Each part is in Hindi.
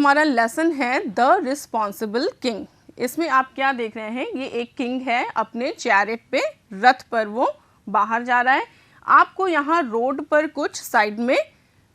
हमारा लेसन है द रिस्पॉन्सिबल किंग। इसमें आप क्या देख रहे हैं, ये एक किंग है, अपने चैरिट पे, रथ पर वो बाहर जा रहा है। आपको यहाँ रोड पर कुछ साइड में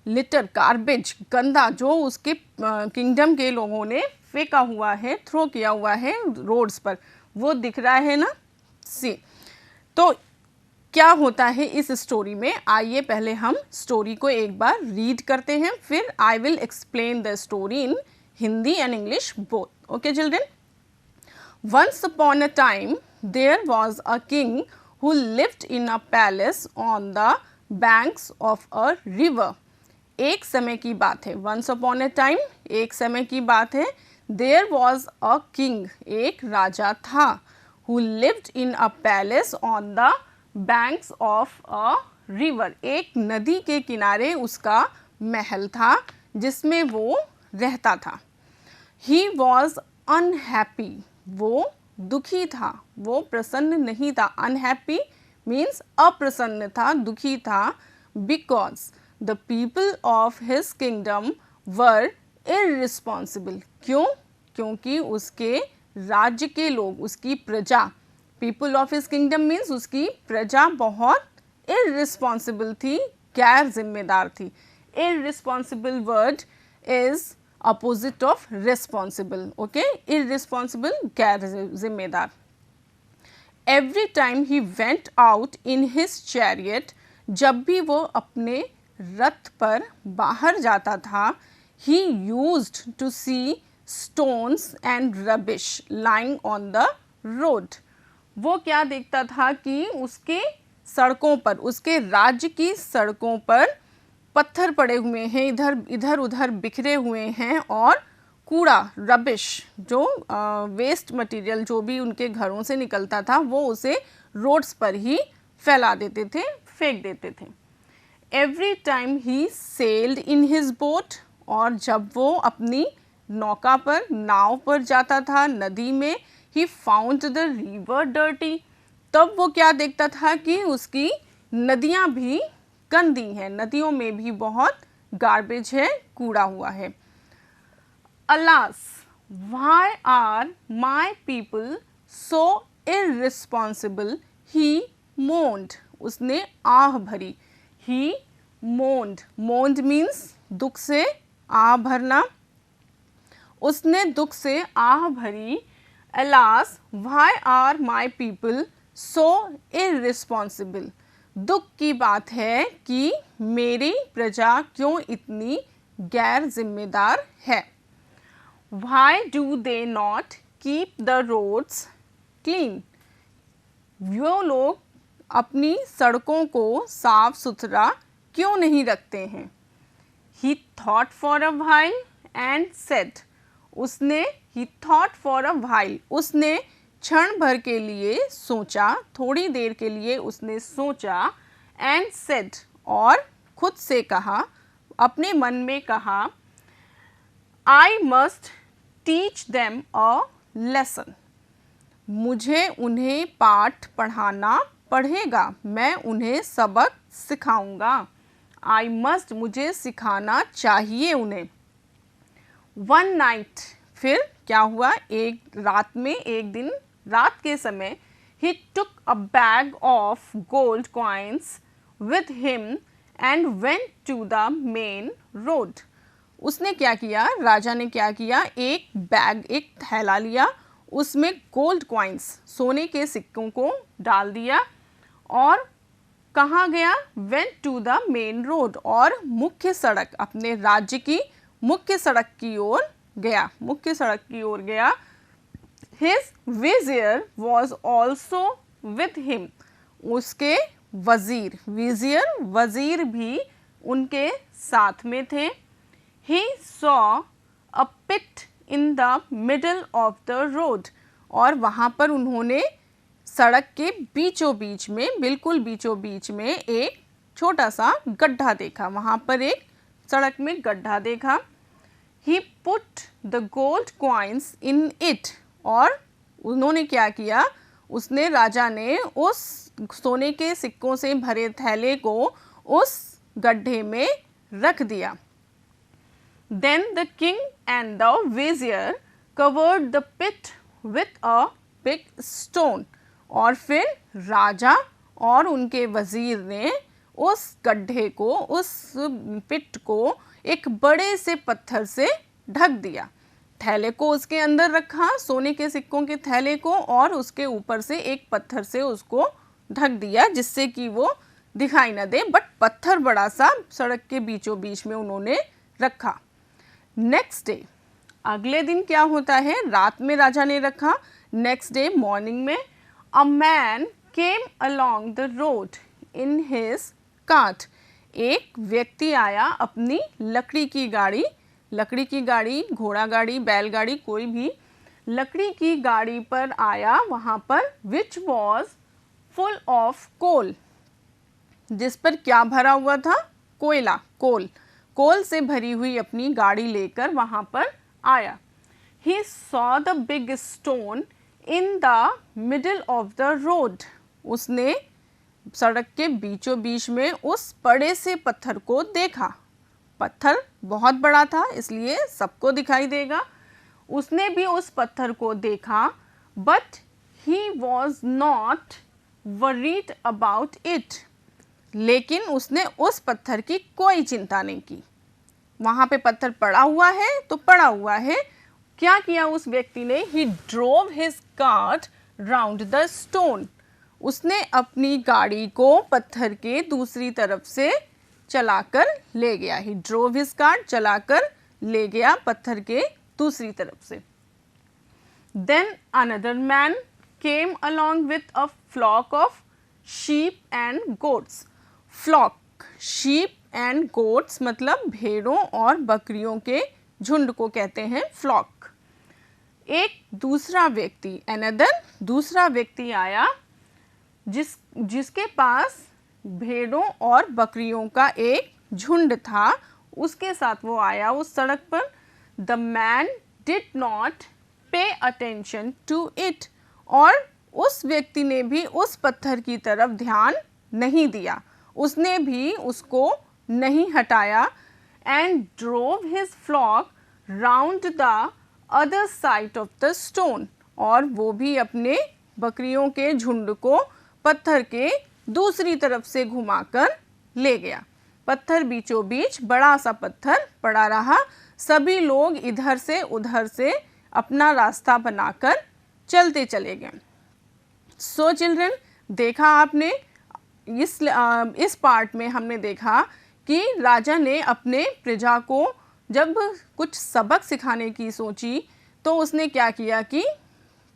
लिटर, गार्बेज, गंदा जो उसके किंगडम के लोगों ने फेंका हुआ है, थ्रो किया हुआ है रोड्स पर, वो दिख रहा है ना। सी, तो क्या होता है इस स्टोरी में, आइए पहले हम स्टोरी को एक बार रीड करते हैं, फिर I will explain the story in Hindi and English both. Okay children. Once upon a time there was a king who lived in a palace on the banks of a river. एक समय की बात है, वंस अपॉन अ टाइम एक समय की बात है। देयर वॉज अ किंग, एक राजा था, who lived in a palace on the banks of a river, एक नदी के किनारे उसका महल था जिसमें वो रहता था। ही वॉज अनहैप्पी, वो दुखी था, वो प्रसन्न नहीं था। अनहैप्पी मीन्स अप्रसन्न था, दुखी था। Because the people of his kingdom were irresponsible, क्यों? क्योंकि उसके राज्य के लोग, उसकी प्रजा, people of his kingdom means उसकी प्रजा बहुत इररिस्पॉन्सिबल थी, गैर जिम्मेदार थी। Irresponsible word is opposite of responsible. Okay, irresponsible, गैर जिम्मेदार। Every time he went out in his chariot, जब भी वो अपने रथ पर बाहर जाता था, he used to see stones and rubbish lying on the road. वो क्या देखता था कि उसके सड़कों पर, उसके राज्य की सड़कों पर पत्थर पड़े हुए हैं, इधर उधर बिखरे हुए हैं, और कूड़ा, रबिश, जो वेस्ट मटेरियल जो भी उनके घरों से निकलता था, वो उसे रोड्स पर ही फैला देते थे, फेंक देते थे। Every time he sailed in his boat, और जब वो अपनी नौका पर, नाव पर जाता था नदी में, he found the river dirty, तब वो क्या देखता था कि उसकी नदियाँ भी गंदी हैं, नदियों में भी बहुत गार्बेज है, कूड़ा हुआ है। Alas, why are my people so irresponsible? He moaned. उसने आह भरी। He moaned. Moaned means दुख से आह भरना। उसने दुख से आह भरी। Alas, why are my people so irresponsible? दुख की बात है कि मेरी प्रजा क्यों इतनी गैर जिम्मेदार है। Why do they not keep the roads clean? वो लोग अपनी सड़कों को साफ सुथरा क्यों नहीं रखते हैं। He thought for a while and said, उसने he thought for a while, उसने क्षण भर के लिए सोचा, थोड़ी देर के लिए उसने सोचा, and said, और खुद से कहा, अपने मन में कहा, I must teach them a lesson. मुझे उन्हें पाठ पढ़ाना पड़ेगा, मैं उन्हें सबक सिखाऊंगा। I must, मुझे सिखाना चाहिए उन्हें। One night, फिर क्या हुआ, एक रात में, एक दिन रात के समय, he took a bag of gold coins with him and went to the main road. उसने क्या किया, राजा ने क्या किया, एक बैग, एक थैला लिया, उसमें गोल्ड कॉइन्स, सोने के सिक्कों को डाल दिया, और कहाँ गया, went to the main road, और मुख्य सड़क, अपने राज्य की मुख्य सड़क की ओर गया, मुख्य सड़क की ओर गया। His vizier was also with him, उसके वजीर, विजियर वजीर भी उनके साथ में थे। He saw a pit in the middle of the road, और वहाँ पर उन्होंने सड़क के बीचों बीच में, बिल्कुल बीचों बीच में एक छोटा सा गड्ढा देखा, वहाँ पर एक सड़क में गड्ढा देखा। He put the gold coins in it, और उन्होंने क्या किया, उसने, राजा ने उस सोने के सिक्कों से भरे थैले को उस गड्ढे में रख दिया। Then the king and the vizier covered the pit with a big stone. और फिर राजा और उनके वजीर ने उस गड्ढे को, उस पिट को एक बड़े से पत्थर से ढक दिया। थैले को उसके अंदर रखा, सोने के सिक्कों के थैले को, और उसके ऊपर से एक पत्थर से उसको ढक दिया जिससे कि वो दिखाई न दे, बट पत्थर बड़ा सा सड़क के बीचों बीच में उन्होंने रखा। नेक्स्ट डे, अगले दिन क्या होता है, रात में राजा ने रखा। नेक्स्ट डे मॉर्निंग में a man came along the road in his cart. एक व्यक्ति आया अपनी लकड़ी की गाड़ी, घोड़ा गाड़ी, बैलगाड़ी, कोई भी लकड़ी की गाड़ी पर आया वहाँ पर, which was full of coal, जिस पर क्या भरा हुआ था, कोयला, कोल से भरी हुई अपनी गाड़ी लेकर वहाँ पर आया। He saw the big stone in the middle of the road. उसने सड़क के बीचों बीच में उस बड़े से पत्थर को देखा। पत्थर बहुत बड़ा था इसलिए सबको दिखाई देगा। उसने भी उस पत्थर को देखा, but he was not worried about it. लेकिन उसने उस पत्थर की कोई चिंता नहीं की। वहाँ पे पत्थर पड़ा हुआ है तो पड़ा हुआ है। क्या किया उस व्यक्ति ने, he drove his cart round the stone. उसने अपनी गाड़ी को पत्थर के दूसरी तरफ से चलाकर ले गया। He drove his cart, चलाकर ले गया पत्थर के दूसरी तरफ से। Then another man came along with a flock of sheep and goats. Flock, sheep and goats मतलब भेड़ों और बकरियों के झुंड को कहते हैं फ्लॉक। एक दूसरा व्यक्ति, अनदर दूसरा व्यक्ति आया जिसके पास भेड़ों और बकरियों का एक झुंड था, उसके साथ वो आया उस सड़क पर। The man did not pay attention to it, और उस व्यक्ति ने भी उस पत्थर की तरफ ध्यान नहीं दिया, उसने भी उसको नहीं हटाया। And drove his flock round the other side of the stone, और वो भी अपने बकरियों के झुंड को पत्थर के दूसरी तरफ से घुमाकर ले गया। पत्थर बीचों बीच बड़ा सा पत्थर पड़ा रहा। सभी लोग इधर से उधर से अपना रास्ता बनाकर चलते चले गए। सो चिल्ड्रन, देखा आपने इस पार्ट में हमने देखा कि राजा ने अपने प्रजा को जब कुछ सबक सिखाने की सोची तो उसने क्या किया कि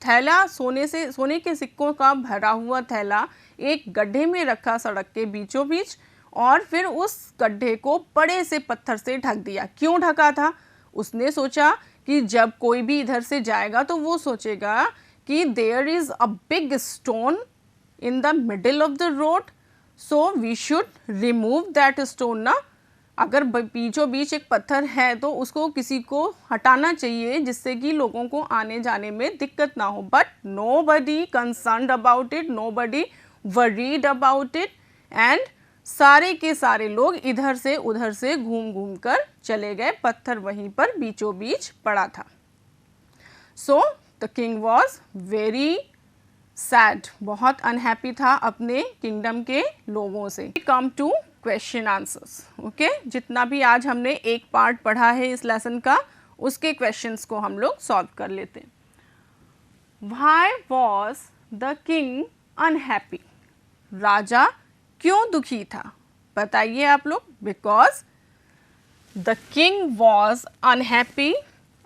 थैला, सोने के सिक्कों का भरा हुआ थैला एक गड्ढे में रखा सड़क के बीचों बीच, और फिर उस गड्ढे को बड़े से पत्थर से ढक दिया। क्यों ढका था? उसने सोचा कि जब कोई भी इधर से जाएगा तो वो सोचेगा कि there is a big stone in the middle of the road, so we should remove that stone ना। अगर बीचों बीच एक पत्थर है तो उसको किसी को हटाना चाहिए जिससे कि लोगों को आने जाने में दिक्कत ना हो। But nobody concerned about it, nobody worried about it, and सारे के सारे लोग इधर से उधर से घूम घूम कर चले गए। पत्थर वहीं पर बीचों बीच पड़ा था। So the king was very sad, बहुत अनहैप्पी था अपने किंगडम के लोगों से। Come to question answers. ओके, जितना भी आज हमने एक पार्ट पढ़ा है इस लेसन का, उसके क्वेश्चंस को हम लोग सॉल्व कर लेते हैं। Why was the king unhappy? राजा क्यों दुखी था? बताइए आप लोग। Because the king was unhappy,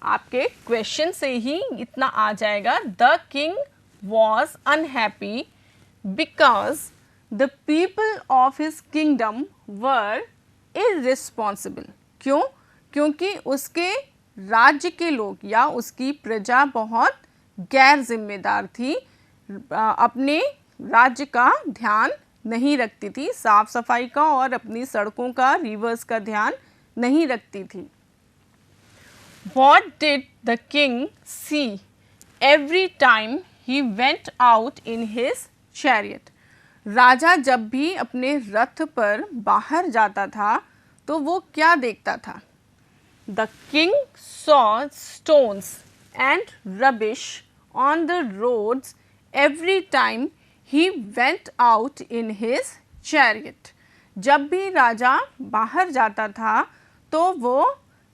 आपके क्वेश्चन से ही इतना आ जाएगा। The king was unhappy because the people of his kingdom were irresponsible. क्यों? क्योंकि उसके राज्य के लोग या उसकी प्रजा बहुत गैर जिम्मेदार थी, अपने राज्य का ध्यान नहीं रखती थी, साफ सफाई का और अपनी सड़कों का, रिवर्स का ध्यान नहीं रखती थी। What did the king see every time he went out in his chariot? राजा जब भी अपने रथ पर बाहर जाता था तो वो क्या देखता था? The king saw stones and rubbish on the roads every time he went out in his chariot. जब भी राजा बाहर जाता था तो वो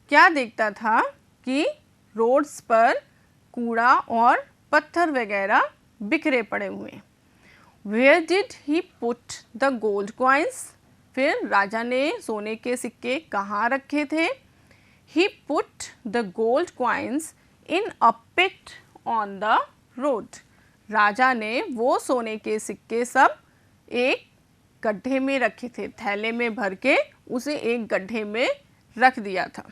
क्या देखता था कि रोड्स पर कूड़ा और पत्थर वगैरह बिखरे पड़े हुए। Where did he put the gold coins? फिर राजा ने सोने के सिक्के कहाँ रखे थे? He put the gold coins in a pit on the road. राजा ने वो सोने के सिक्के सब एक गड्ढे में रखे थे, थैले में भर के उसे एक गड्ढे में रख दिया था।